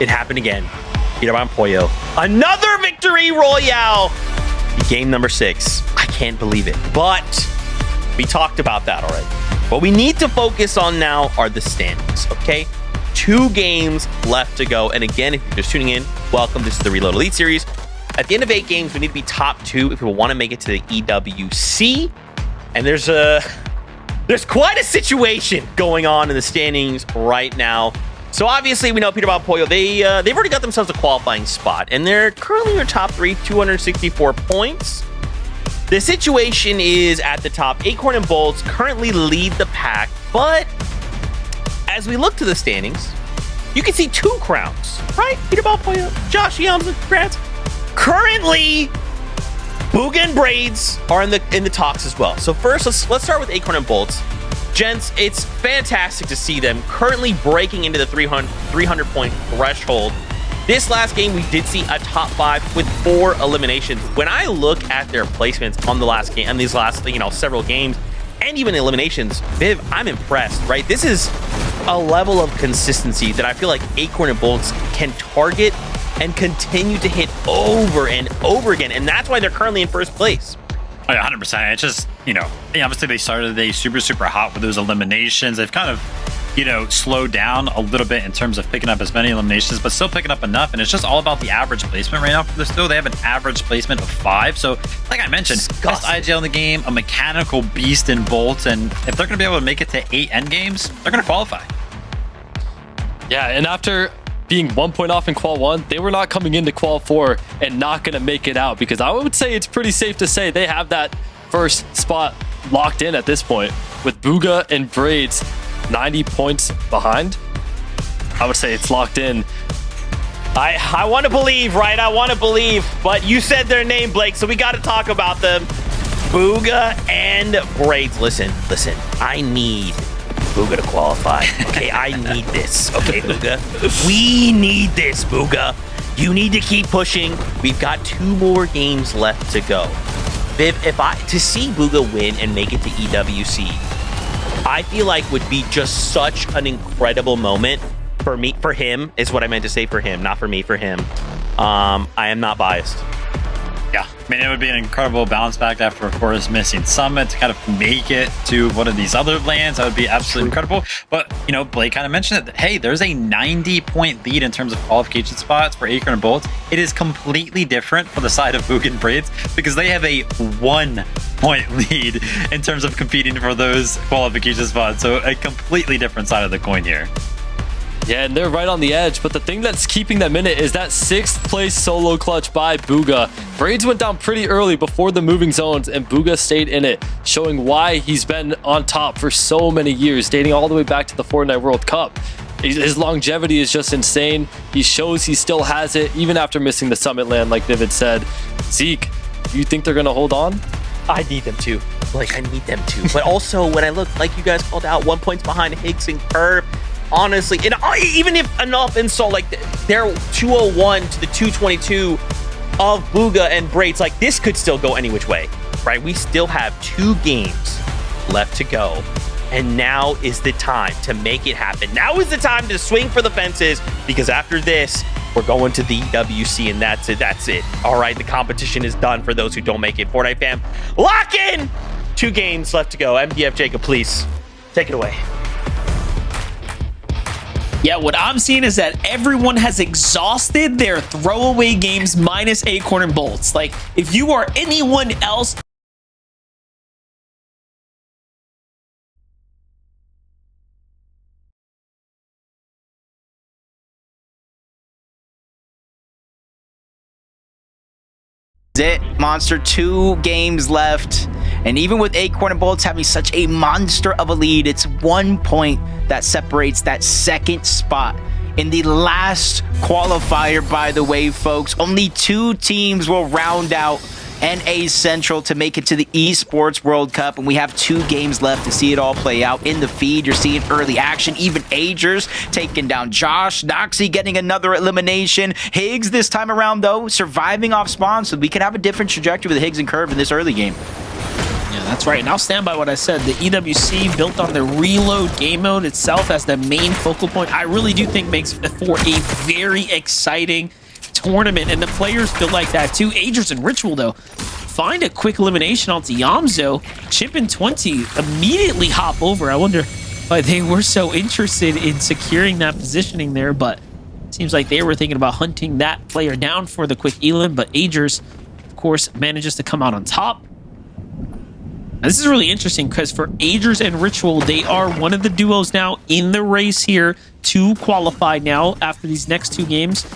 It happened again. Peter Van Pollo. Another victory royale. Game number 6. I can't believe it. But we talked about that already. What we need to focus on now are the standings, okay? 2 games left to go. And again, if you're just tuning in, welcome. This is the Reload Elite Series. At the end of 8 games, we need to be top 2 if we want to make it to the EWC. And there's quite a situation going on in the standings right now. So obviously, we know Peter Van Pollo, they've already got themselves a qualifying spot, and they're currently in their top 3, 264 points. The situation is at the top. Acorn and Bolts currently lead the pack, but as we look to the standings, you can see 2 crowns, right? Peter Van Pollo, Josh Yamza, congrats. Currently, Bugha and Braids are in the talks as well. So first, let's start with Acorn and Bolts. Gents, it's fantastic to see them currently breaking into the 300 point threshold. This last game, we did see a top 5 with 4 eliminations. When I look at their placements on the last game and these last, several games, and even eliminations, Viv, I'm impressed, right? This is a level of consistency that I feel like Acorn and Bolts can target and continue to hit over and over again, and that's why they're currently in first place. Oh, yeah, 100%. It's just, obviously they started the day super hot with those eliminations. They've kind of, slowed down a little bit in terms of picking up as many eliminations, but still picking up enough. And it's just all about the average placement right now for this, though. They have an average placement of 5. So, like I mentioned, best IGL in the game, a mechanical beast in Bolt. And if they're going to be able to make it to 8 end games, they're going to qualify. Yeah, and after being 1 point off in Qual 1, they were not coming into Qual 4 and not going to make it out, because I would say it's pretty safe to say they have that first spot locked in at this point. With Bugha and Braids 90 points behind, I would say it's locked in. I want to believe, right? I want to believe, but you said their name, Blake, so we got to talk about them. Bugha and Braids. Listen, I need Bugha to qualify. Okay, I need this. Okay, Bugha. We need this, Bugha. You need to keep pushing. We've got 2 more games left to go. Viv, to see Bugha win and make it to EWC, I feel like would be just such an incredible moment for him, is what I meant to say, for him, not for me, for him. I am not biased. Yeah, I mean, it would be an incredible bounce back after, of course, missing Summit to kind of make it to one of these other lands. That would be absolutely incredible. But, Blake kind of mentioned it. Hey, there's a 90-point lead in terms of qualification spots for Acorn and Bolts. It is completely different for the side of Bugha and Braids because they have a 1-point lead in terms of competing for those qualification spots. So a completely different side of the coin here. Yeah, and they're right on the edge, but the thing that's keeping them in it is that 6th place solo clutch by Bugha. Braids went down pretty early before the moving zones, and Bugha stayed in it, showing why he's been on top for so many years, dating all the way back to the Fortnite World Cup. His longevity is just insane. He shows he still has it, even after missing the Summit land, like Vivid said. Zeke, do you think they're going to hold on? I need them to. I need them to. But also, when I look, like you guys called out, 1 point behind Higgs and Curve, honestly, and even if enough install, they're 201 to the 222 of Bugha and Braids, this could still go any which way, right? We still have 2 games left to go, and now is the time to make it happen. Now is the time to swing for the fences, because after this, we're going to the EWC, and that's it. All right, the competition is done for those who don't make it. Fortnite fam, lock in! 2 games left to go. MDF Jacob, please, take it away. Yeah, what I'm seeing is that everyone has exhausted their throwaway games minus Acorn and Bolts. If you are anyone else, it, Monster. 2 games left, and even with Acorn and Bolts having such a monster of a lead, it's 1 point that separates that 2nd spot in the last qualifier. By the way, folks, only 2 teams will round out NA Central to make it to the Esports World Cup, and we have 2 games left to see it all play out. In the feed, you're seeing early action, even Agers taking down Josh, Noxy getting another elimination, Higgs this time around, though, surviving off spawn, so we could have a different trajectory with Higgs and Curve in this early game. Yeah, that's right. And I'll stand by what I said. The EWC built on the reload game mode itself as the main focal point. I really do think makes for a very exciting tournament, and the players feel like that too. Aegis and Ritual, though, find a quick elimination onto Yamzo. Chip and 20 immediately hop over. I wonder why they were so interested in securing that positioning there, but it seems like they were thinking about hunting that player down for the quick elim, but Aegis, of course, manages to come out on top. Now, this is really interesting because for Aegis and Ritual, they are one of the duos now in the race here to qualify now after these next 2 games.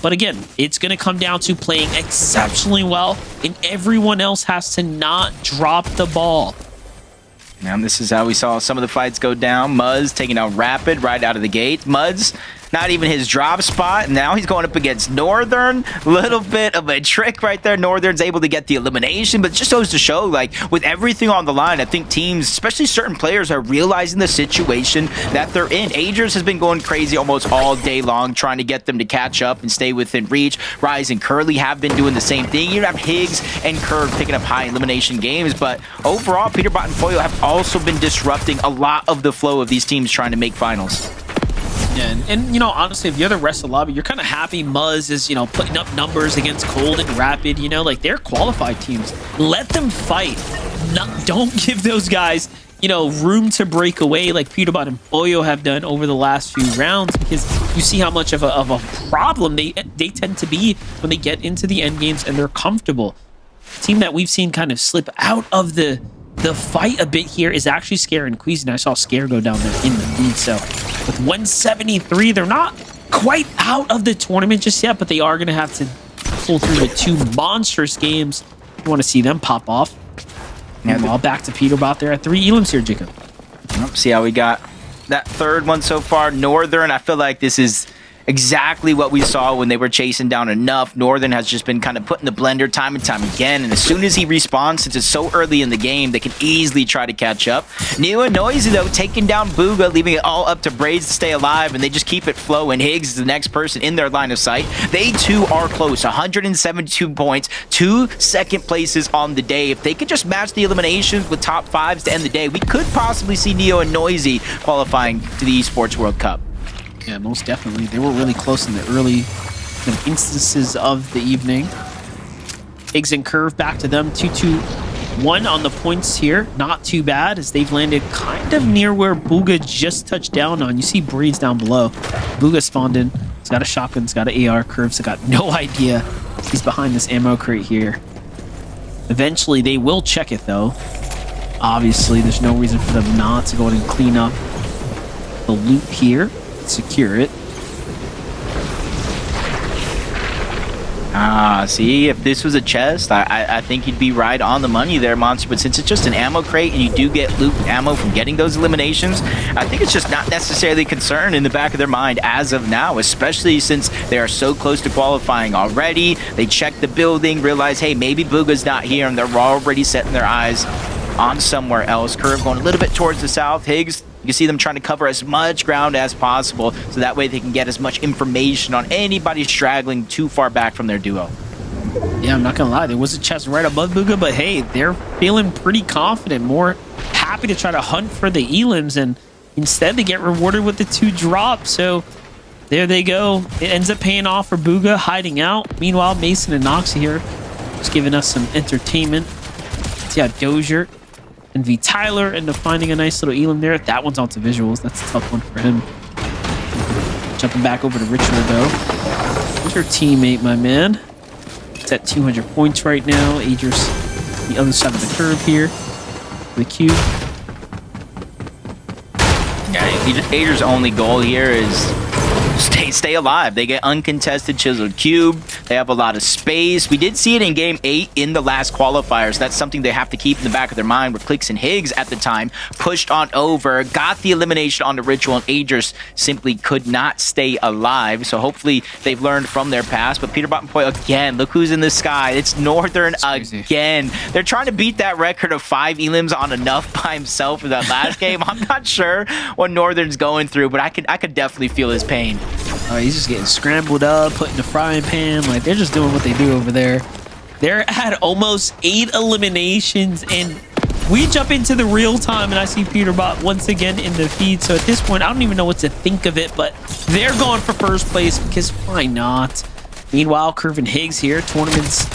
But again, it's going to come down to playing exceptionally well, and everyone else has to not drop the ball. Now, this is how we saw some of the fights go down. Muzz taking out Rapid right out of the gate. Muzz, not even his drop spot. Now he's going up against Northern. Little bit of a trick right there. Northern's able to get the elimination, but it just goes to show, like, with everything on the line, I think teams, especially certain players, are realizing the situation that they're in. Aegis has been going crazy almost all day long, trying to get them to catch up and stay within reach. Rise and Curly have been doing the same thing. You have Higgs and Curve picking up high elimination games, but overall, Peterbot and Poyo have also been disrupting a lot of the flow of these teams trying to make finals. Yeah, and you know, honestly, if you're the rest of the lobby, you're kind of happy Muzz is, you know, putting up numbers against Cold and Rapid, you know, like they're qualified teams. Let them fight. Don't give those guys, you know, room to break away like Peterbot and Poyo have done over the last few rounds, because you see how much of a problem they tend to be when they get into the end games and they're comfortable. The team that we've seen kind of slip out of the fight a bit here is actually Scare and Queasy. I saw Scare go down there in the lead, so with 173, they're not quite out of the tournament just yet, but they are going to have to pull through with 2 monstrous games. You want to see them pop off. Meanwhile, back to Peterbot there at 3 elims here, Jacob. See how we got that third one so far. Northern, I feel like this is exactly what we saw when they were chasing down enough. Northern has just been kind of put in the blender time and time again, and as soon as he respawns, since it's so early in the game, they can easily try to catch up. Neo and Noisy, though, taking down Bugha, leaving it all up to Braids to stay alive, and they just keep it flowing. Higgs is the next person in their line of sight. They, too, are close. 172 points, 2 second places on the day. If they could just match the eliminations with top 5s to end the day, we could possibly see Neo and Noisy qualifying to the Esports World Cup. Yeah, most definitely. They were really close in the early instances of the evening. Higgs and Curve back to them. 2-2-1 on the points here. Not too bad, as they've landed kind of near where Bugha just touched down on. You see Breeze down below. Bugha spawned in. He's got a shotgun. He's got an AR. Curve's got no idea he's behind this ammo crate here. Eventually, they will check it, though. Obviously, there's no reason for them not to go in and clean up the loot here. Secure it. See, if this was a chest, I think you'd be right on the money there, Monster. But since it's just an ammo crate and you do get loot ammo from getting those eliminations, I think it's just not necessarily a concern in the back of their mind as of now, especially since they are so close to qualifying already. They check the building, realize, hey, maybe Bugha's not here, and they're already setting their eyes on somewhere else. Curve going a little bit towards the south. Higgs, you can see them trying to cover as much ground as possible, so that way they can get as much information on anybody straggling too far back from their duo. Yeah, I'm not gonna lie, there was a chest right above Bugha, but hey, they're feeling pretty confident, more happy to try to hunt for the elims, and instead they get rewarded with the 2 drops. So there they go. It ends up paying off for Bugha hiding out. Meanwhile, Mason and Nox here just giving us some entertainment. So yeah, Dozier and V Tyler end up finding a nice little elim there. That one's onto visuals. That's a tough one for him. Jumping back over to Ritual, though. Who's your teammate, my man? It's at 200 points right now. Aegis, the other side of the curve here. The cube. Yeah, Aegis' only goal here is stay alive. They get uncontested chiseled cube. They have a lot of space. We did see it in game 8 in the last qualifiers. That's something they have to keep in the back of their mind, where Clix and Higgs at the time pushed on over, got the elimination on the Ritual, and Aegis simply could not stay alive. So hopefully they've learned from their past. But Peterbot and Poyo, again, look who's in the sky. It's Northern again. They're trying to beat that record of 5 elims on enough by himself in that last game. I'm not sure what Northern's going through, but I could definitely feel his pain. He's just getting scrambled up, put in the frying pan. Like, they're just doing what they do over there. They're at almost 8 eliminations, and we jump into the real time, and I see Peterbot once again in the feed. So at this point, I don't even know what to think of it, but they're going for first place because why not? Meanwhile, Curve and Higgs here. Tournament's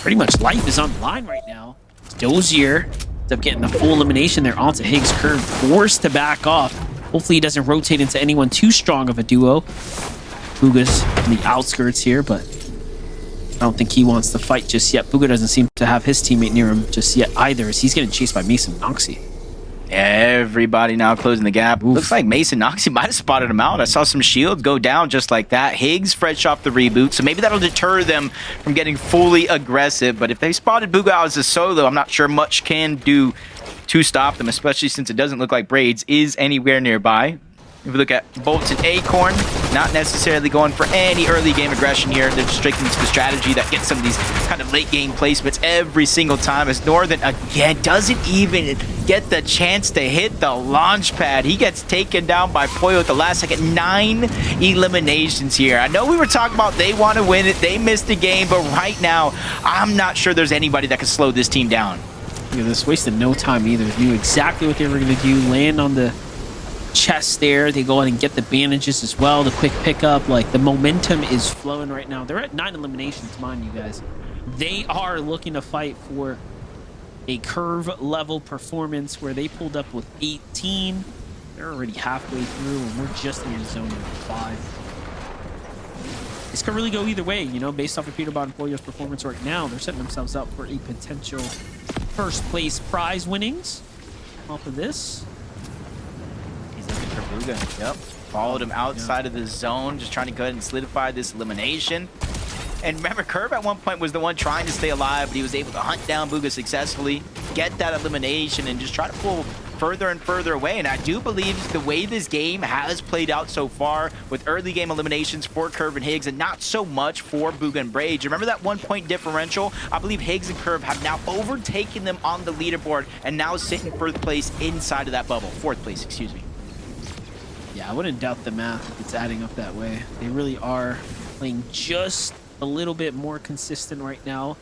pretty much life is on the line right now. Dozier ends up getting the full elimination there onto Higgs. Curve forced to back off. Hopefully he doesn't rotate into anyone too strong of a duo. Bugha's on the outskirts here, but I don't think he wants to fight just yet. Bugha doesn't seem to have his teammate near him just yet either, as he's getting chased by Mason Noxie. Everybody now closing the gap. Oof. Looks like Mason Noxie might have spotted him out. I saw some shields go down just like that. Higgs fresh off the reboot, so maybe that'll deter them from getting fully aggressive. But if they spotted Bugha out as a solo, I'm not sure much can do to stop them, especially since it doesn't look like Braids is anywhere nearby. If we look at Bolts and Acorn, not necessarily going for any early game aggression here. They're just sticking to the strategy that gets some of these kind of late game placements every single time, as Northern again doesn't even get the chance to hit the launch pad. He gets taken down by Poyo at the last second. 9 eliminations here. I know we were talking about they want to win it, they missed the game, but right now I'm not sure there's anybody that can slow this team down. Look at this, wasted no time either. They knew exactly what they were going to do. Land on the chest there. They go ahead and get the bandages as well. The quick pickup, like the momentum is flowing right now. They're at 9 eliminations, mind you guys. They are looking to fight for a Curve level performance where they pulled up with 18. They're already halfway through, and we're just in the zone of 5. This could really go either way, you know, based off of Peterbot and Poyo's performance right now. They're setting themselves up for a potential first place prize winnings off of this. He's looking for Bugha. Yep. Followed him outside of the zone, just trying to go ahead and solidify this elimination. And remember, Curve at one point was the one trying to stay alive, but he was able to hunt down Bugha successfully, get that elimination, and just try to pull further and further away. And I do believe the way this game has played out so far, with early game eliminations for Curve and Higgs, and not so much for Bugha and Braids. Remember that 1-point differential? I believe Higgs and Curve have now overtaken them on the leaderboard, and now sit in fourth place inside of that bubble. Fourth place, excuse me. Yeah, I wouldn't doubt the math if it's adding up that way. They really are playing just a little bit more consistent right now.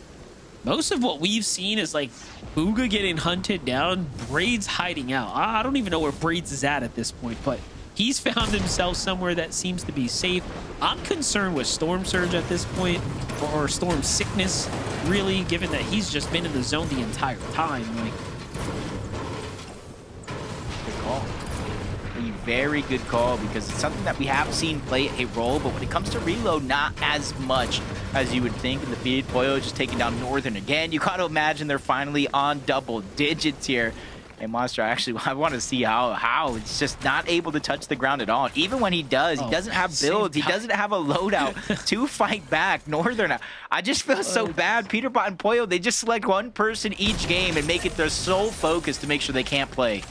Most of what we've seen is like Bugha getting hunted down, Braids hiding out. I don't even know where Braids is at this point, but he's found himself somewhere that seems to be safe. I'm concerned with Storm Surge at this point, or Storm Sickness, really, given that he's just been in the zone the entire time. Like, good call. A very good call, because it's something that we have seen play a role, but when it comes to reload, not as much as you would think in the feed. Poyo just taking down Northern again. You gotta imagine they're finally on double digits here. And Monster, actually, I want to see how it's just not able to touch the ground at all. Even when he does, he doesn't have builds. He doesn't have a loadout to fight back. Northern, I just feel so bad. Peterbot and Poyo, they just select one person each game and make it their sole focus to make sure they can't play.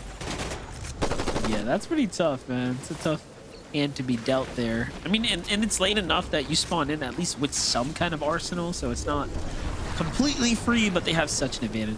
yeah, that's pretty tough, man. It's a tough hand to be dealt there. I mean, and it's late enough that you spawn in at least with some kind of arsenal, so it's not completely free, but they have such an advantage.